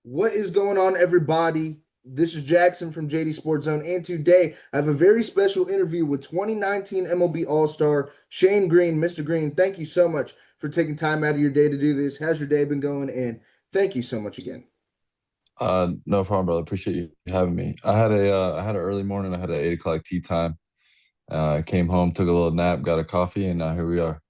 What is going on, everybody? This is Jackson from JD Sports Zone, and today I have a very special interview with 2019 MLB All-Star Shane Greene. Mr. Greene, thank you so much for taking time out of your day to do this. How's your day been going? And thank you so much again. No problem, brother. Appreciate you having me. I had an early morning. I had an 8 o'clock tea time. I came home, took a little nap, got a coffee, and now here we are.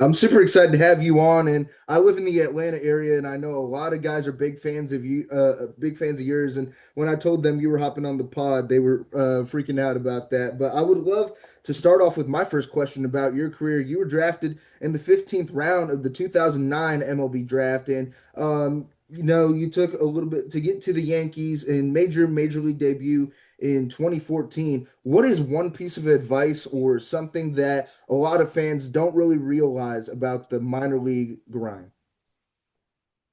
I'm super excited to have you on, and I live in the Atlanta area, and I know a lot of guys are big fans of yours. And when I told them you were hopping on the pod, they were freaking out about that. But I would love to start off with my first question about your career. You were drafted in the 15th round of the 2009 MLB draft, and you took a little bit to get to the Yankees and made your major league debut in 2014. What is one piece of advice or something that a lot of fans don't really realize about the minor league grind?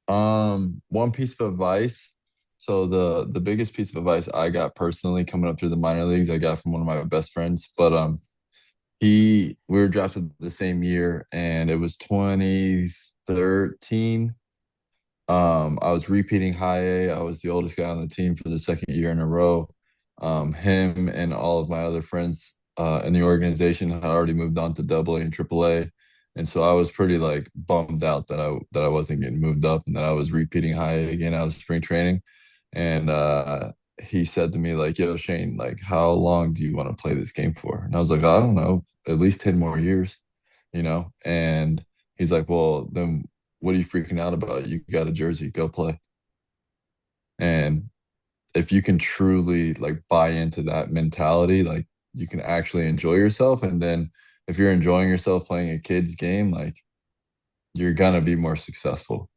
One piece of advice. So the biggest piece of advice I got personally coming up through the minor leagues, I got from one of my best friends. But we were drafted the same year, and it was 2013. I was repeating high A. I was the oldest guy on the team for the second year in a row. Him and all of my other friends in the organization had already moved on to double A and triple A. And so I was pretty like bummed out that I wasn't getting moved up and that I was repeating high A again out of spring training. And he said to me, like, yo, Shane, like, how long do you want to play this game for? And I was like, I don't know, at least 10 more years, you know? And he's like, well, then what are you freaking out about? You got a jersey, go play. And if you can truly like buy into that mentality, like you can actually enjoy yourself. And then if you're enjoying yourself playing a kid's game, like you're gonna be more successful,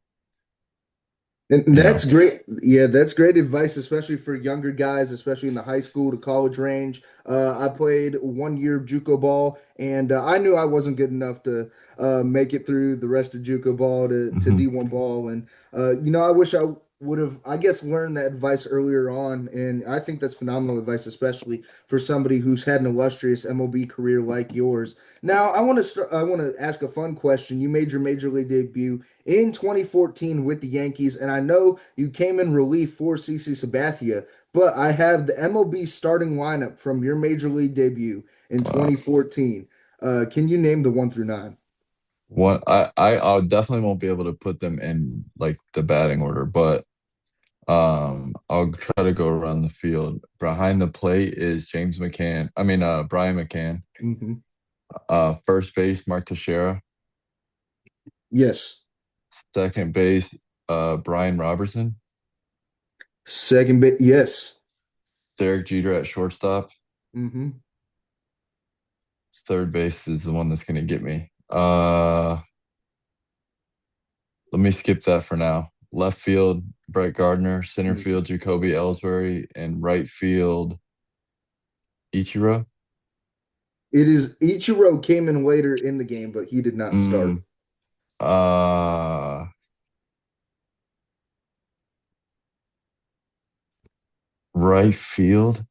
And you that's know? great. Yeah, that's great advice, especially for younger guys, especially in the high school to college range. I played 1 year of JUCO ball, and I knew I wasn't good enough to make it through the rest of JUCO ball to Hmm. D1 ball. And I wish I would have, I guess, learned that advice earlier on. And I think that's phenomenal advice, especially for somebody who's had an illustrious MLB career like yours. Now, I want to start. I want to ask a fun question. You made your major league debut in 2014 with the Yankees, and I know you came in relief for CC Sabathia, but I have the MLB starting lineup from your major league debut in Uh, 2014. Can you name the 1 through 9? I definitely won't be able to put them in like the batting order, but I'll try to go around the field. Behind the plate is James McCann. I mean, Brian McCann. Hmm. First base, Mark Teixeira. Yes. Second base, Brian Robertson. Second bit. Yes. Derek Jeter at shortstop. Hmm. Third base is the one that's gonna get me. Let me skip that for now. Left field, Brett Gardner. Center Hmm. field, Jacoby Ellsbury, and right field, Ichiro. It is Ichiro came in later in the game, but he did not start. Mm, uh, right field.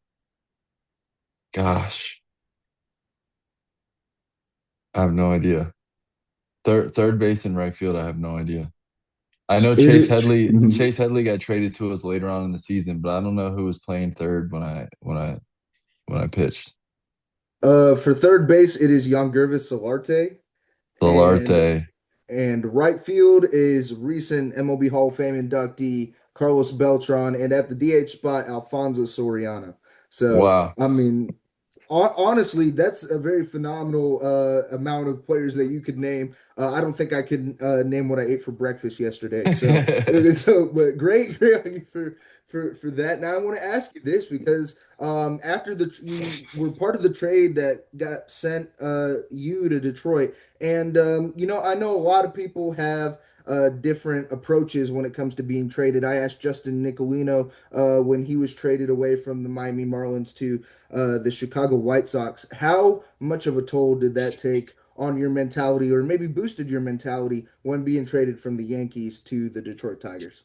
Gosh, I have no idea. Third base and right field, I have no idea. I know It is. Chase Headley got traded to us later on in the season, but I don't know who was playing third when I pitched. For third base, it is Jan Gervis Solarte, and Solarte. right field is recent MLB Hall of Fame inductee Carlos Beltran, and at the DH spot, Alfonso Soriano. So, Wow. I mean, honestly, that's a very phenomenal amount of players that you could name. I don't think I could name what I ate for breakfast yesterday. So, but great on you for that. Now, I want to ask you this because after you were part of the trade that got sent you to Detroit, and I know a lot of people have different approaches when it comes to being traded. I asked Justin Nicolino when he was traded away from the Miami Marlins to the Chicago White Sox. How much of a toll did that take on your mentality, or maybe boosted your mentality when being traded from the Yankees to the Detroit Tigers?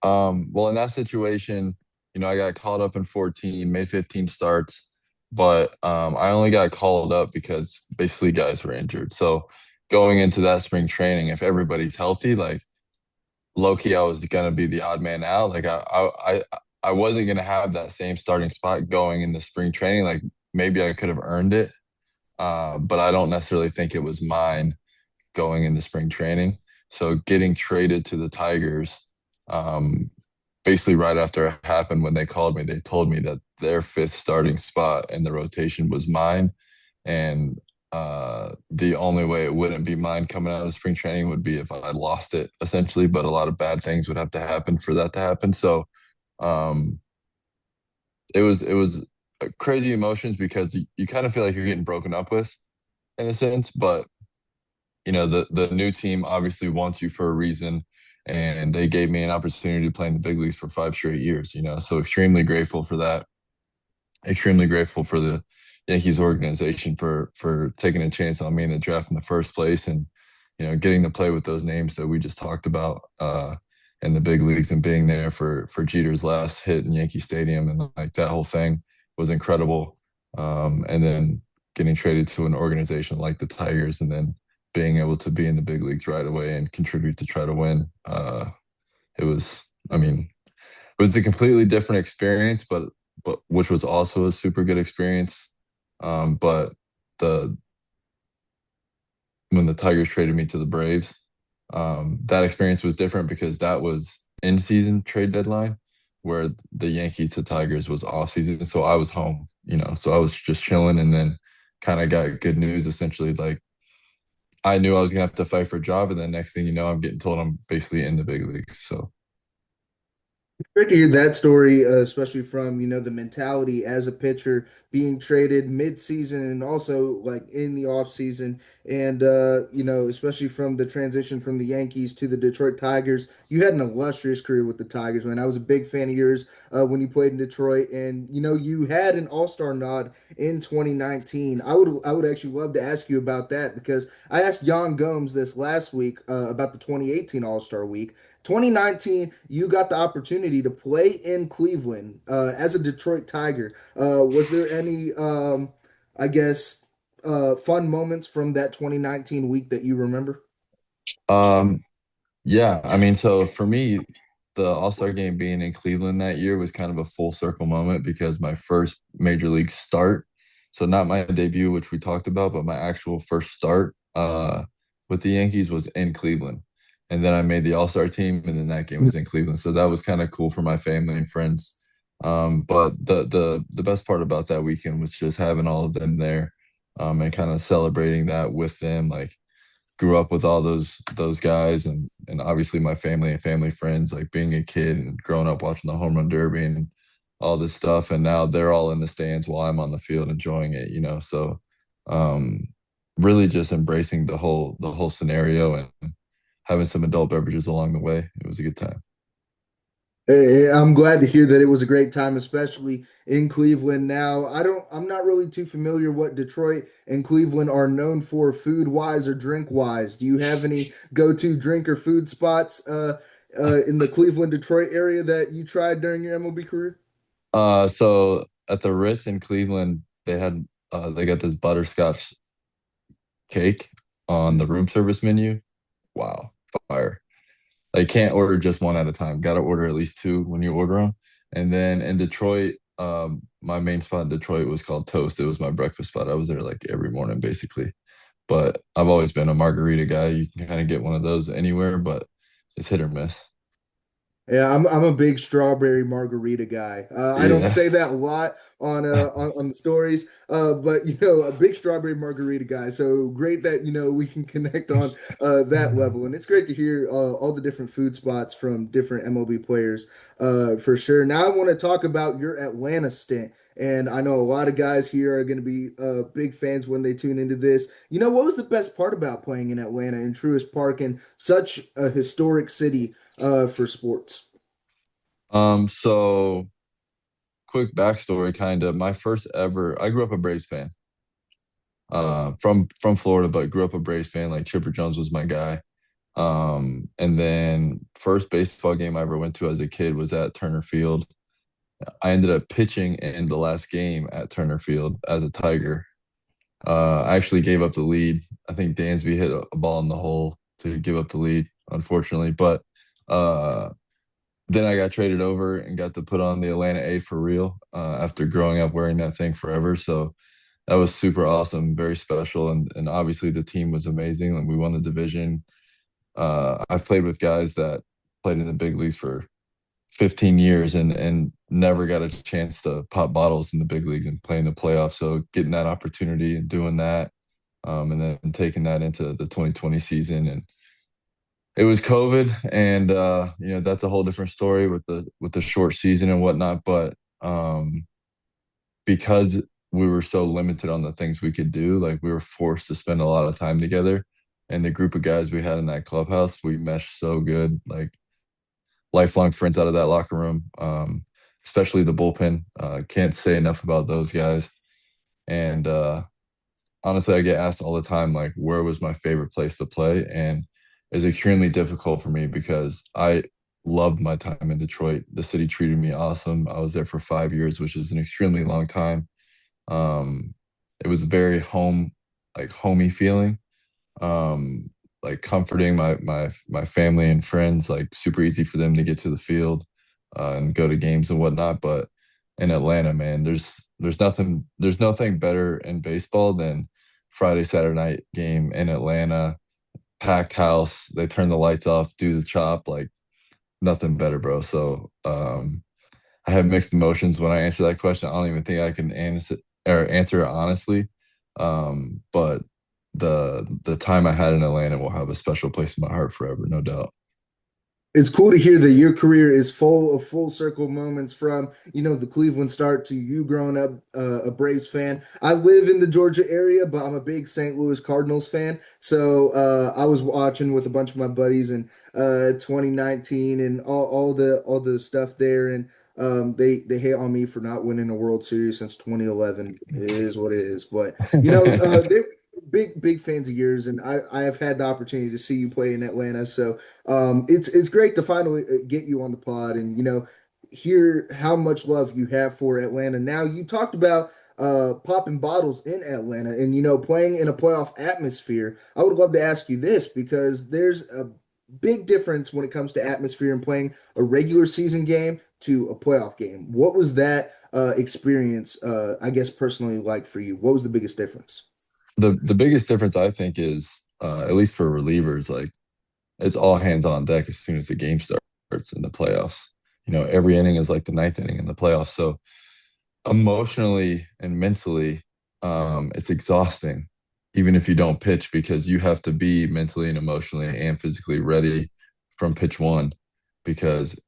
Well, in that situation, I got called up in 14, made 15 starts, but I only got called up because basically guys were injured. So going into that spring training, if everybody's healthy, like low key, I was gonna be the odd man out. Like I wasn't gonna have that same starting spot going into spring training. Like maybe I could have earned it, but I don't necessarily think it was mine going into spring training. So getting traded to the Tigers, um, basically right after it happened, when they called me, they told me that their fifth starting spot in the rotation was mine. And the only way it wouldn't be mine coming out of spring training would be if I lost it, essentially. But a lot of bad things would have to happen for that to happen. So um, it was crazy emotions because you kind of feel like you're getting broken up with in a sense, but the new team obviously wants you for a reason, and they gave me an opportunity to play in the big leagues for 5 straight years. So extremely grateful for that. Extremely grateful for the Yankees organization for taking a chance on me in the draft in the first place, and getting to play with those names that we just talked about in the big leagues, and being there for Jeter's last hit in Yankee Stadium, and like that whole thing was incredible. And then getting traded to an organization like the Tigers, and then being able to be in the big leagues right away and contribute to try to win. It was, I mean, it was a completely different experience, but which was also a super good experience. But the when the Tigers traded me to the Braves, that experience was different because that was in season trade deadline, where the Yankee to Tigers was off season. So I was home, so I was just chilling, and then kind of got good news essentially. Like I knew I was gonna have to fight for a job, and then next thing you know, I'm getting told I'm basically in the big leagues. So Great to hear that story, especially from, the mentality as a pitcher being traded mid-season and also like in the off-season. And, especially from the transition from the Yankees to the Detroit Tigers. You had an illustrious career with the Tigers, man. I was a big fan of yours when you played in Detroit. And, you had an All-Star nod in 2019. I would actually love to ask you about that because I asked Jan Gomes this last week about the 2018 All-Star week. 2019, you got the opportunity to play in Cleveland as a Detroit Tiger. Was there any, I guess, fun moments from that 2019 week that you remember? um, yeah, I mean, so for me, the All-Star game being in Cleveland that year was kind of a full circle moment because my first major league start, so not my debut, which we talked about, but my actual first start with the Yankees was in Cleveland. And then I made the All-Star team, and then that game was in Cleveland. So that was kind of cool for my family and friends. But the best part about that weekend was just having all of them there, and kind of celebrating that with them. Like grew up with all those guys, and obviously my family and family friends, like being a kid and growing up watching the home run derby and all this stuff, and now they're all in the stands while I'm on the field enjoying it. So um really just embracing the whole scenario and having some adult beverages along the way. It was a good time. I'm glad to hear that it was a great time, especially in Cleveland. Now, I'm not really too familiar what Detroit and Cleveland are known for food wise or drink wise. Do you have any go-to drink or food spots in the Cleveland, Detroit area that you tried during your MLB career? So at the Ritz in Cleveland, they got this butterscotch cake on the room service menu. Wow, fire. Like can't order just one at a time. Got to order at least two when you order them. And then in Detroit, my main spot in Detroit was called Toast. It was my breakfast spot. I was there like every morning basically. But I've always been a margarita guy. You can kind of get one of those anywhere, but it's hit or miss. Yeah, I'm a big strawberry margarita guy. I don't Yeah. say that a lot on the stories, but a big strawberry margarita guy. So great that we can connect on that level, and it's great to hear all the different food spots from different MLB players for sure. Now I want to talk about your Atlanta stint, and I know a lot of guys here are going to be big fans when they tune into this. What was the best part about playing in Atlanta in Truist Park and such a historic city? For sports. So quick backstory, kind of. My first ever, I grew up a Braves fan, from Florida, but grew up a Braves fan. Like Chipper Jones was my guy. And then first baseball game I ever went to as a kid was at Turner Field. I ended up pitching in the last game at Turner Field as a Tiger. I actually gave up the lead. I think Dansby hit a ball in the hole to give up the lead, unfortunately. But Uh, then I got traded over and got to put on the Atlanta A for real after growing up wearing that thing forever. So that was super awesome, very special, and obviously the team was amazing. And we won the division. I've played with guys that played in the big leagues for 15 years and never got a chance to pop bottles in the big leagues and play in the playoffs. So getting that opportunity and doing that, and then taking that into the 2020 season, and it was COVID, and that's a whole different story with the short season and whatnot. But because we were so limited on the things we could do, like we were forced to spend a lot of time together. And the group of guys we had in that clubhouse, we meshed so good, like lifelong friends out of that locker room, especially the bullpen. Can't say enough about those guys. And honestly, I get asked all the time, like, where was my favorite place to play? And it's extremely difficult for me because I loved my time in Detroit. The city treated me awesome. I was there for 5 years, which is an extremely long time. Um, it was very like homey feeling, um, like comforting my family and friends, like super easy for them to get to the field and go to games and whatnot. But in Atlanta, man, there's nothing better in baseball than Friday, Saturday night game in Atlanta, packed house. They turn the lights off, do the chop, like nothing better, bro. So I have mixed emotions when I answer that question. I don't even think I can answer it honestly. But the time I had in Atlanta will have a special place in my heart forever, no doubt. It's cool to hear that your career is full of full circle moments from, the Cleveland start to you growing up a Braves fan. I live in the Georgia area, but I'm a big St. Louis Cardinals fan. So I was watching with a bunch of my buddies in 2019 and all the stuff there. And they hate on me for not winning a World Series since 2011. It is what it is. But they're big fans of yours, and I have had the opportunity to see you play in Atlanta. So it's great to finally get you on the pod and hear how much love you have for Atlanta. Now you talked about popping bottles in Atlanta and playing in a playoff atmosphere. I would love to ask you this because there's a big difference when it comes to atmosphere and playing a regular season game to a playoff game. What was that experience, I guess personally, like for you? What was the biggest difference? The biggest difference I think is at least for relievers, like it's all hands on deck as soon as the game starts in the playoffs. Every inning is like the ninth inning in the playoffs. So emotionally and mentally, it's exhausting, even if you don't pitch, because you have to be mentally and emotionally and physically ready from pitch one, because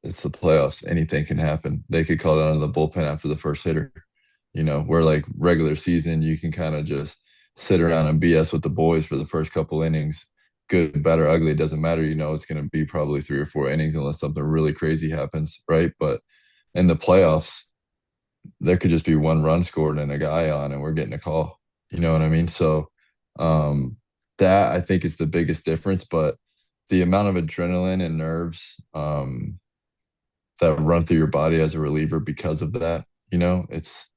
it's the playoffs. Anything can happen. They could call it out of the bullpen after the first hitter. Where like regular season, you can kind of just sit around and BS with the boys for the first couple innings. Good, bad, or ugly, it doesn't matter. It's going to be probably 3 or 4 innings unless something really crazy happens, right? But in the playoffs, there could just be one run scored and a guy on, and we're getting a call. You know what I mean? So um, that I think is the biggest difference. But the amount of adrenaline and nerves that run through your body as a reliever because of that, it's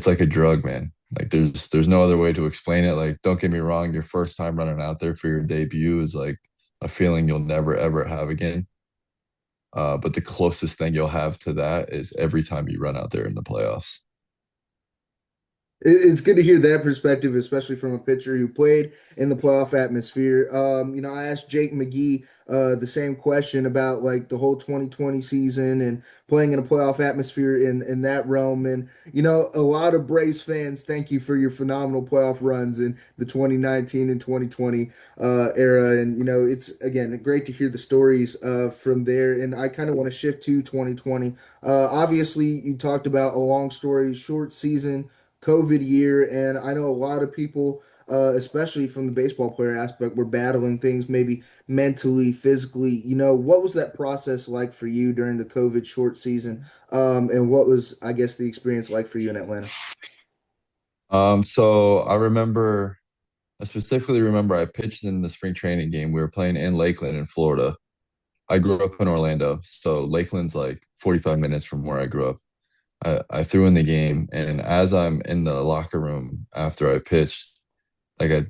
like a drug, man. Like there's no other way to explain it. Like, don't get me wrong, your first time running out there for your debut is like a feeling you'll never ever have again. But the closest thing you'll have to that is every time you run out there in the playoffs. It's good to hear that perspective, especially from a pitcher who played in the playoff atmosphere. I asked Jake McGee the same question about like the whole 2020 season and playing in a playoff atmosphere in that realm. And a lot of Braves fans thank you for your phenomenal playoff runs in the 2019 and 2020 era. And it's again great to hear the stories from there. And I kind of want to shift to 2020. Obviously, you talked about a long story, short season. COVID year, and I know a lot of people, especially from the baseball player aspect, were battling things maybe mentally, physically. What was that process like for you during the COVID short season? And what was, I guess, the experience like for you in Atlanta? So I specifically remember I pitched in the spring training game. We were playing in Lakeland in Florida. I grew up in Orlando, so Lakeland's like 45 minutes from where I grew up. I threw in the game, and as I'm in the locker room after I pitched, like I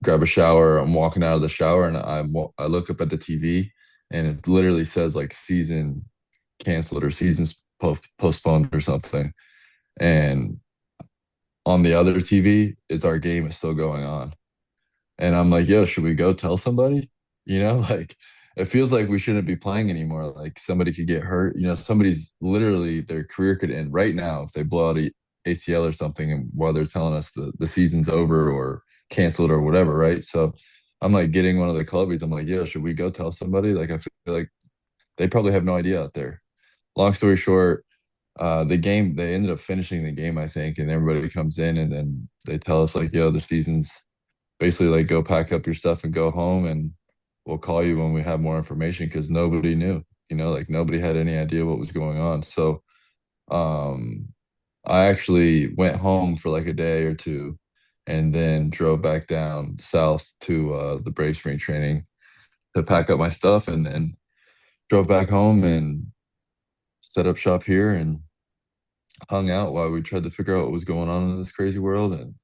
grab a shower, I'm walking out of the shower, and I look up at the TV, and it literally says like season canceled or seasons postponed or something. And on the other TV is our game is still going on. And I'm like, yo, should we go tell somebody? You know, like it feels like we shouldn't be playing anymore. Like somebody could get hurt. You know, somebody's literally their career could end right now if they blow out a ACL or something, and while they're telling us the season's over or canceled or whatever, right? So I'm like getting one of the clubbies. I'm like, yo, should we go tell somebody? Like I feel like they probably have no idea out there. Long story short, the game they ended up finishing the game, I think, and everybody comes in and then they tell us like, yo, the season's basically like go pack up your stuff and go home and we'll call you when we have more information because nobody knew, you know, like nobody had any idea what was going on. So um I actually went home for like a day or two and then drove back down south to the Brave Spring training to pack up my stuff and then drove back home and set up shop here and hung out while we tried to figure out what was going on in this crazy world. And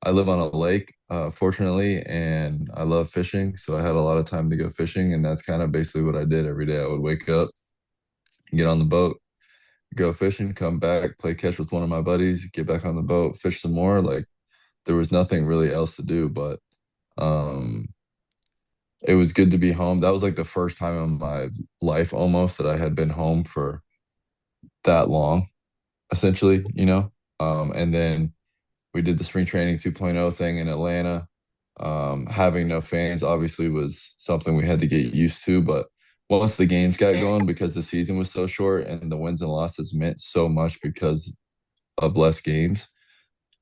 I live on a lake, fortunately, and I love fishing. So I had a lot of time to go fishing, and that's kind of basically what I did every day. I would wake up, get on the boat, go fishing, come back, play catch with one of my buddies, get back on the boat, fish some more. Like there was nothing really else to do, but um, it was good to be home. That was like the first time in my life almost that I had been home for that long, essentially, you know. And then we did the spring training 2.0 thing in Atlanta. Having no fans obviously was something we had to get used to, but once the games got going, because the season was so short and the wins and losses meant so much because of less games,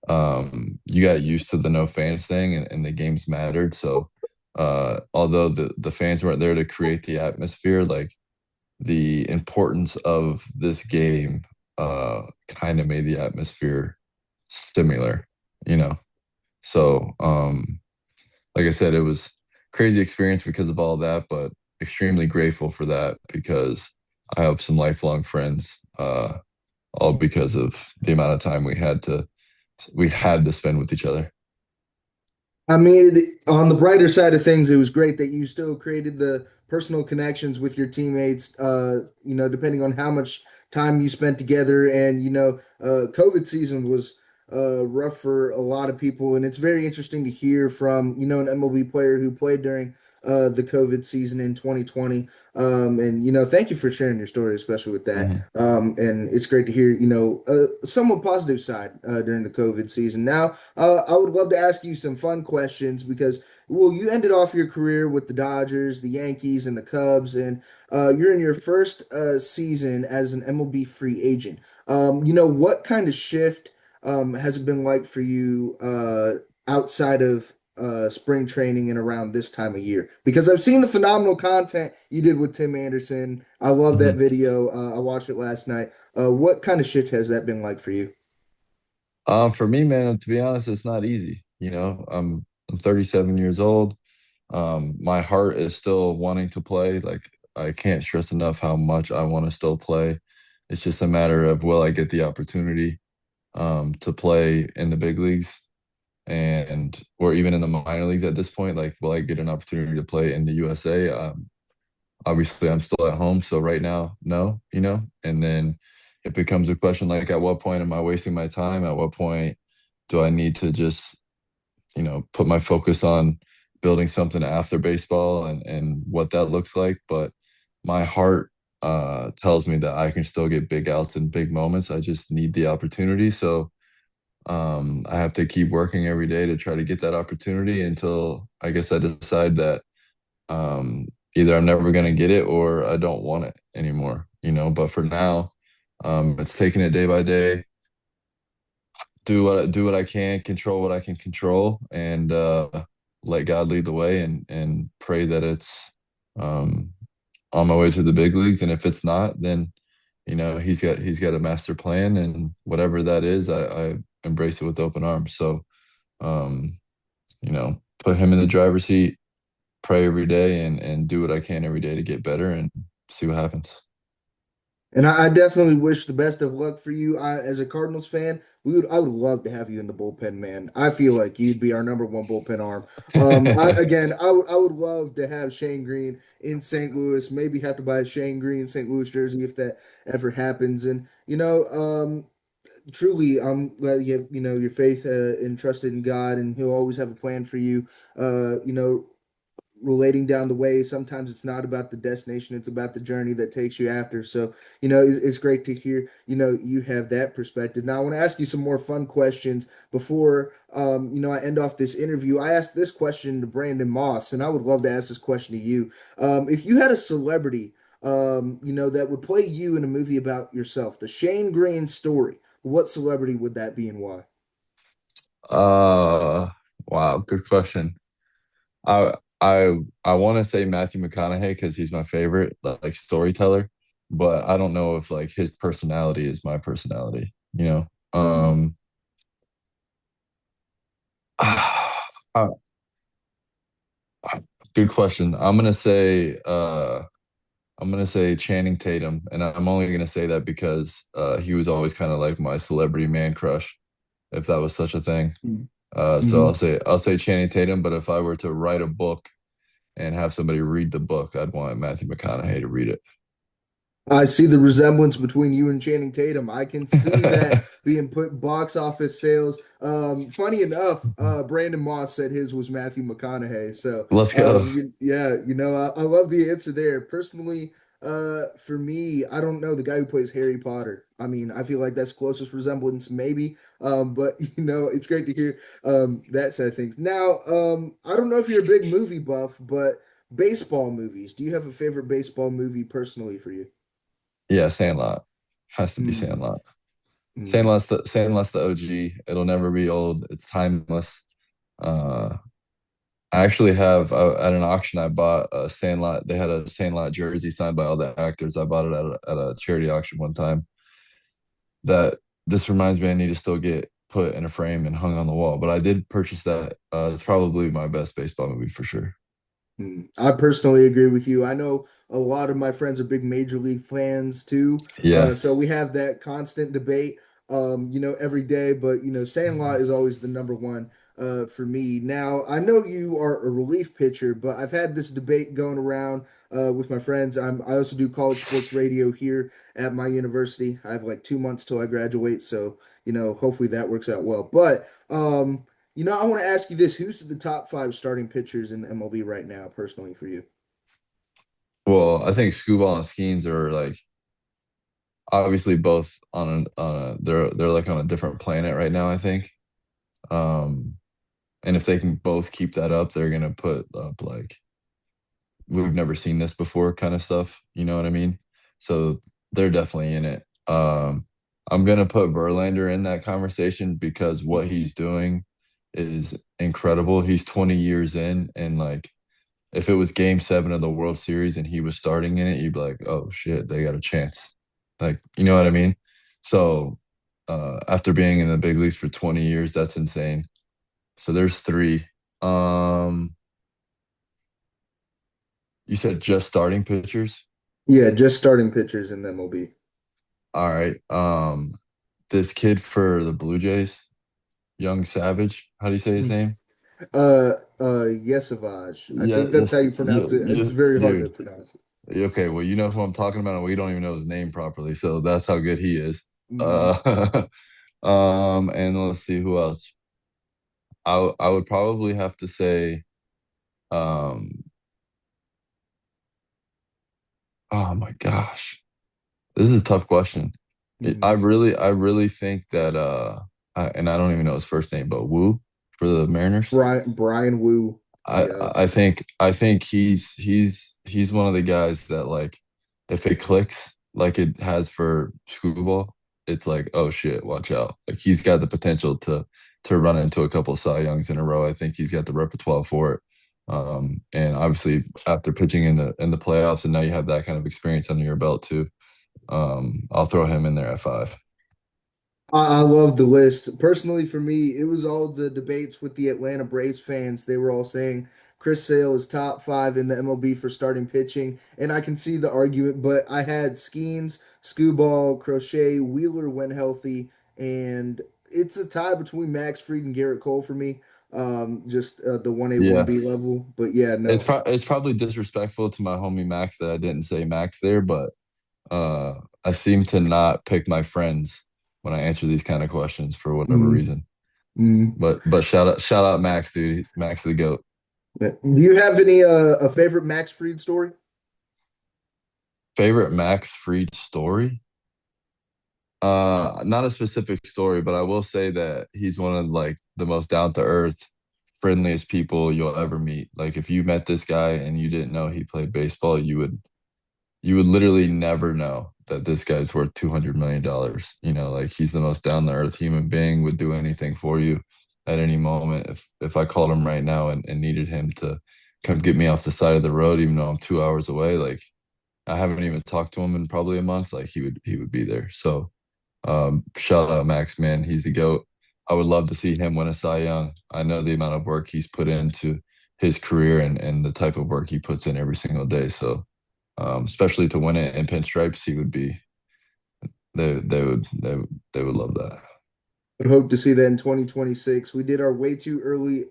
you got used to the no fans thing and the games mattered. So although the fans weren't there to create the atmosphere, like the importance of this game kind of made the atmosphere similar, you know. So like I said, it was crazy experience because of all that, but extremely grateful for that because I have some lifelong friends, all because of the amount of time we had to spend with each other. I mean, on the brighter side of things, it was great that you still created the personal connections with your teammates, depending on how much time you spent together. And, COVID season was rough for a lot of people. And it's very interesting to hear from, an MLB player who played during the COVID season in 2020. Thank you for sharing your story, especially with that. Mhm. And it's great to hear, a somewhat positive side during the COVID season. Now, I would love to ask you some fun questions because, well, you ended off your career with the Dodgers, the Yankees, and the Cubs, and you're in your first season as an MLB free agent. What kind of shift has it been like for you outside of spring training and around this time of year? Because I've seen the phenomenal content you did with Tim Anderson. I love that Mhm. video. I watched it last night. What kind of shift has that been like for you? For me, man, to be honest, it's not easy. You know, I'm 37 years old. My heart is still wanting to play. Like I can't stress enough how much I want to still play. It's just a matter of will I get the opportunity to play in the big leagues and or even in the minor leagues at this point. Like, will I get an opportunity to play in the USA? Obviously, I'm still at home, so right now, no, you know. And then it becomes a question like, at what point am I wasting my time? At what point do I need to just put my focus on building something after baseball and what that looks like. But my heart tells me that I can still get big outs and big moments. I just need the opportunity. So I have to keep working every day to try to get that opportunity until I guess I decide that either I'm never going to get it or I don't want it anymore, you know. But for now, it's taking it day by day, do what I can, control what I can control, and let God lead the way, and pray that it's um, on my way to the big leagues. And if it's not, then he's got a master plan, and whatever that is, I embrace it with open arms. So um, put him in the driver's seat, pray every day, and do what I can every day to get better, and see what happens. And I definitely wish the best of luck for you. As a Cardinals fan, I would love to have you in the bullpen, man. I feel like you'd be our number one bullpen arm. I would love to have Shane Greene in St. Louis. Maybe have to buy a Shane Greene St. Louis jersey if that ever happens. And truly, I'm glad you have your faith and trusted in God, and He'll always have a plan for you. Relating down the way. Sometimes it's not about the destination, it's about the journey that takes you after. So, it's great to hear, you have that perspective. Now, I want to ask you some more fun questions before, I end off this interview. I asked this question to Brandon Moss, and I would love to ask this question to you. If you had a celebrity, that would play you in a movie about yourself, the Shane Greene story, what celebrity would that be and why? Uh, wow, good question. I want to say Matthew McConaughey because he's my favorite like storyteller, but I don't know if like his personality is my personality, you know. Uh, good question. I'm gonna say Channing Tatum, and I'm only gonna say that because he was always kind of like my celebrity man crush, if that was such a thing. So Mhm. I'll say Channing Tatum, but if I were to write a book and have somebody read the book, I'd want Matthew McConaughey to read I see the resemblance between you and Channing Tatum. I can see that it. being put box office sales. Funny enough, Brandon Moss said his was Matthew McConaughey. So, Let's go. yeah, I love the answer there. Personally, for me, I don't know the guy who plays Harry Potter. I mean, I feel like that's closest resemblance, maybe. But it's great to hear that side of things. Now, I don't know if you're a big movie buff, but baseball movies. Do you have a favorite baseball movie personally for you? Yeah, Sandlot has to be Mm, Sandlot. mm. Sandlot's the OG. It'll never be old. It's timeless. Uh, I actually have at an auction I bought a Sandlot. They had a Sandlot jersey signed by all the actors. I bought it at a charity auction one time. That this reminds me I need to still get put in a frame and hung on the wall. But I did purchase that. It's probably my best baseball movie for sure. I personally agree with you. I know a lot of my friends are big Major League fans too. Yeah. So we have that constant debate, every day. But, Sandlot is always the number one for me. Now, I know you are a relief pitcher, but I've had this debate going around with my friends. I also do college sports radio here at my university. I have like 2 months till I graduate. So, hopefully that works out well. But, I want to ask you this. Who's the top five starting pitchers in the MLB right now, personally, for you? Well, I think Scooball and Skeens are like obviously both they're like on a different planet right now, I think. Um, and if they can both keep that up, they're gonna put up like we've never seen this before kind of stuff. You know what I mean? So they're definitely in it. I'm gonna put Verlander in that conversation because what Mhm. he's doing is incredible. He's 20 years in, and like if it was Game 7 of the World Series and he was starting in it, you'd be like, oh shit, they got a chance. Like, you know what I mean? So after being in the big leagues for 20 years, that's insane. So there's three. Um, you said just starting pitchers. Yeah, just starting pitchers in the MLB. All right. This kid for the Blue Jays, Young Savage. How do you say his Mm. name? Yesavage. I Yeah, think that's how yes, you pronounce it. It's yeah, very hard to dude. pronounce it. Okay, well, you know who I'm talking about, and we don't even know his name properly, so that's how good he is. Mhm. Uh, and let's see who else. I would probably have to say, um, oh my gosh, this is a tough question. Mhm. I really think that, and I don't even know his first name, but Wu for the Mariners. Brian Wu. Yeah. I think he's one of the guys that like if it clicks like it has for Screwball, it's like, oh shit, watch out. Like he's got the potential to run into a couple Cy Youngs in a row. I think he's got the repertoire for it. And obviously after pitching in the playoffs and now you have that kind of experience under your belt too. I'll throw him in there at five. I love the list. Personally, for me, it was all the debates with the Atlanta Braves fans. They were all saying Chris Sale is top five in the MLB for starting pitching, and I can see the argument, but I had Skeens, Skubal, Crochet, Wheeler when healthy, and it's a tie between Max Fried and Garrett Cole for me. Just the 1A, Yeah. 1B level. But yeah, no. It's probably disrespectful to my homie Max that I didn't say Max there, but uh I seem to not pick my friends when I answer these kind of questions for whatever Mm, reason. mm. But shout out Max, dude. Max the GOAT. Do you have any a favorite Max Fried story? Favorite Max Fried story? Not a specific story, but I will say that he's one of like the most down to earth, friendliest people you'll ever meet. Like if you met this guy and you didn't know he played baseball, you would literally never know that this guy's worth $200 million. You know, like he's the most down to earth human being, would do anything for you at any moment. If I called him right now and needed him to come get me off the side of the road, even though I'm 2 hours away, like I haven't even talked to him in probably a month, like he would be there. So shout out Max, man. He's the GOAT. I would love to see him win a Cy Young. I know the amount of work he's put into his career and the type of work he puts in every single day. So especially to win it in pinstripes, he would be they would love that. Would hope to see that in 2026. We did our way too early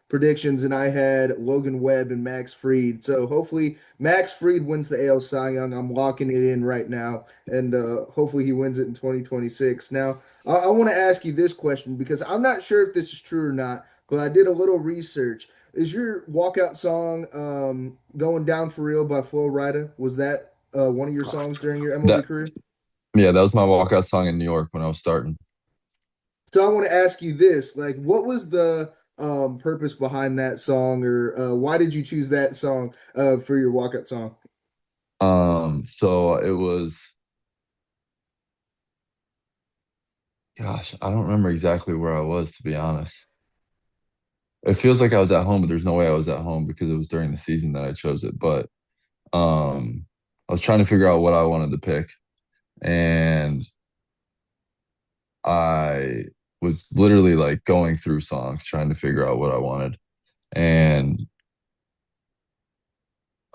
predictions, and I had Logan Webb and Max Fried. So hopefully Max Fried wins the AL Cy Young. I'm locking it in right now, and hopefully he wins it in 2026. Now, I want to ask you this question because I'm not sure if this is true or not, but I did a little research. Is your walkout song "Going Down for Real" by Flo Rida? Was that one of your songs during your MLB That career? yeah, that was my walkout song in New York when I was starting. So I want to ask you this, like, what was the purpose behind that song, or why did you choose that song for your walkout song? So it was, gosh, I don't remember exactly where I was to be honest. It feels like I was at home, but there's no way I was at home because it was during the season that I chose it. But I was trying to figure out what I wanted to pick, and I was literally like going through songs trying to figure out what I wanted. And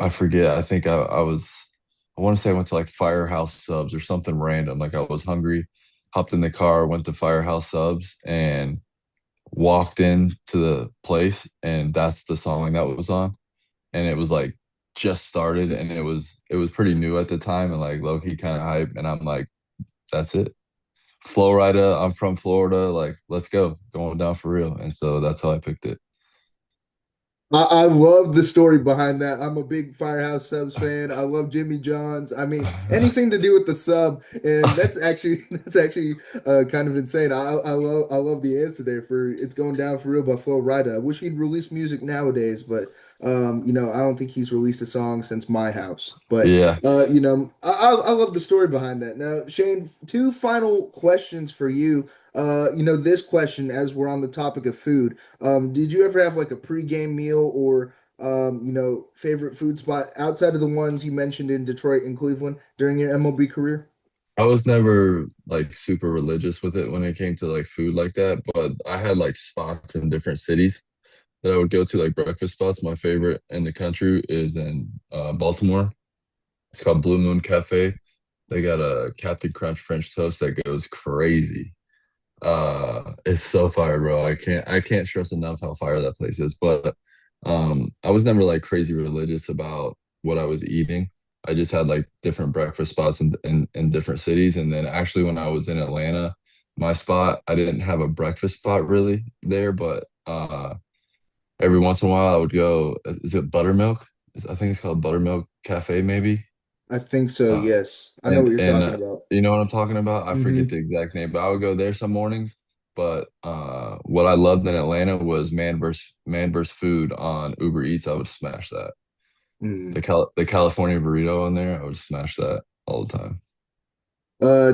I forget, I think I was, I want to say I went to like Firehouse Subs or something random. Like I was hungry, hopped in the car, went to Firehouse Subs, and walked into the place. And that's the song that was on. And it was like just started and it was pretty new at the time and like low key kind of hype. And I'm like, that's it. Florida, I'm from Florida. Like, let's go, going down for real. And so that's how I picked it. I love the story behind that. I'm a big Firehouse Subs fan. I love Jimmy John's. I mean, anything to do with the sub, and that's actually kind of insane. I love the answer there for "It's Going Down for Real" by Flo Rida. I wish he'd release music nowadays, but I don't think he's released a song since My House. But Yeah. I love the story behind that. Now, Shane, two final questions for you. This question, as we're on the topic of food. Did you ever have like a pregame meal or favorite food spot outside of the ones you mentioned in Detroit and Cleveland during your MLB career? I was never like super religious with it when it came to like food like that, but I had like spots in different cities that I would go to, like breakfast spots. My favorite in the country is in Baltimore. It's called Blue Moon Cafe. They got a Captain Crunch French toast that goes crazy. It's so fire, bro. I can't stress enough how fire that place is. But I was never like crazy religious about what I was eating. I just had like different breakfast spots in different cities. And then actually when I was in Atlanta, my spot, I didn't have a breakfast spot really there, but every once in a while I would go, is it Buttermilk? I think it's called Buttermilk Cafe, maybe. I think so, Uh, yes. I know what you're and talking about. you know what I'm talking about? I forget the Hmm. exact name, but I would go there some mornings. But what I loved in Atlanta was man versus food on Uber Eats. I would smash that. The California burrito on there, I would smash that all the time.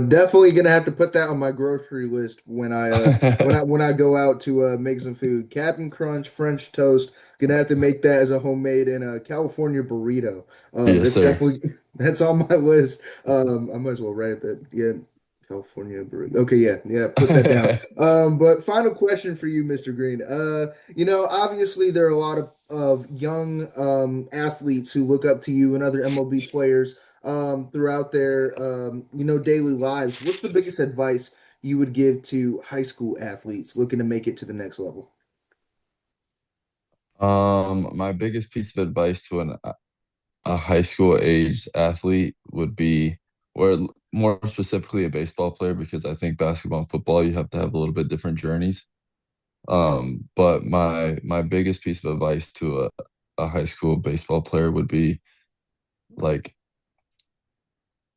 Definitely gonna have to put that on my grocery list when I go out to make some food. Captain Crunch French toast. Gonna have to make that as a homemade and a California burrito. Yes, That's sir. definitely that's on my list. I might as well write that. Yeah. California Brewing. Okay, yeah, yeah, put that down. But final question for you, Mr. Greene. Obviously there are a lot of young athletes who look up to you and other MLB players throughout their daily lives. What's the biggest advice you would give to high school athletes looking to make it to the next level? My biggest piece of advice to a high school age athlete would be, or more specifically a baseball player, because I think basketball and football, you have to have a little bit different journeys. But my biggest piece of advice to a high school baseball player would be like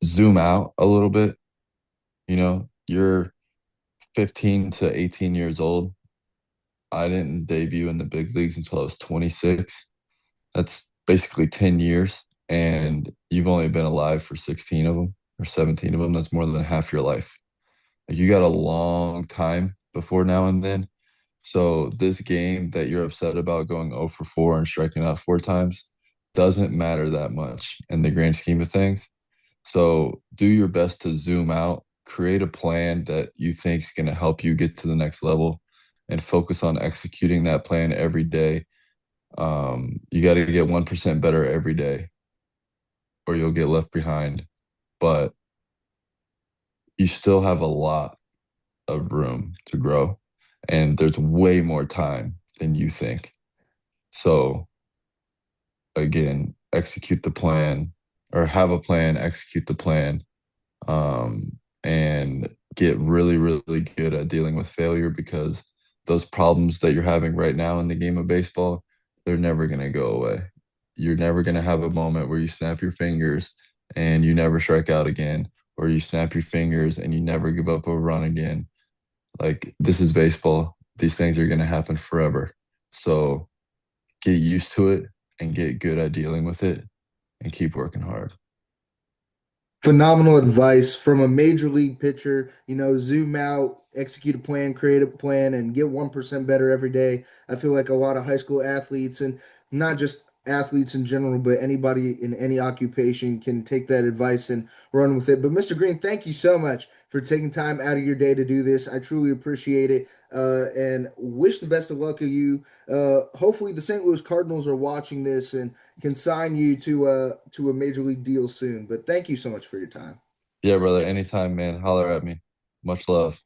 zoom out a little bit. You're 15 to 18 years old. I didn't debut in the big leagues until I was 26. That's basically 10 years, and you've only been alive for 16 of them or 17 of them. That's more than half your life. Like you got a long time before now and then. So this game that you're upset about going 0 for 4 and striking out 4 times doesn't matter that much in the grand scheme of things. So do your best to zoom out, create a plan that you think is going to help you get to the next level, and focus on executing that plan every day. You got to get 1% better every day, or you'll get left behind. But you still have a lot of room to grow, and there's way more time than you think. So again, execute the plan, or have a plan, execute the plan, and get really, really good at dealing with failure, because those problems that you're having right now in the game of baseball, they're never going to go away. You're never going to have a moment where you snap your fingers and you never strike out again, or you snap your fingers and you never give up a run again. Like, this is baseball. These things are going to happen forever. So get used to it and get good at dealing with it and keep working hard. Phenomenal advice from a major league pitcher. Zoom out, execute a plan, create a plan, and get 1% better every day. I feel like a lot of high school athletes, and not just athletes in general, but anybody in any occupation can take that advice and run with it. But Mr. Greene, thank you so much for taking time out of your day to do this. I truly appreciate it, and wish the best of luck of you. Hopefully, the St. Louis Cardinals are watching this and can sign you to a major league deal soon. But thank you so much for your time. Yeah, brother. Anytime, man. Holler at me. Much love.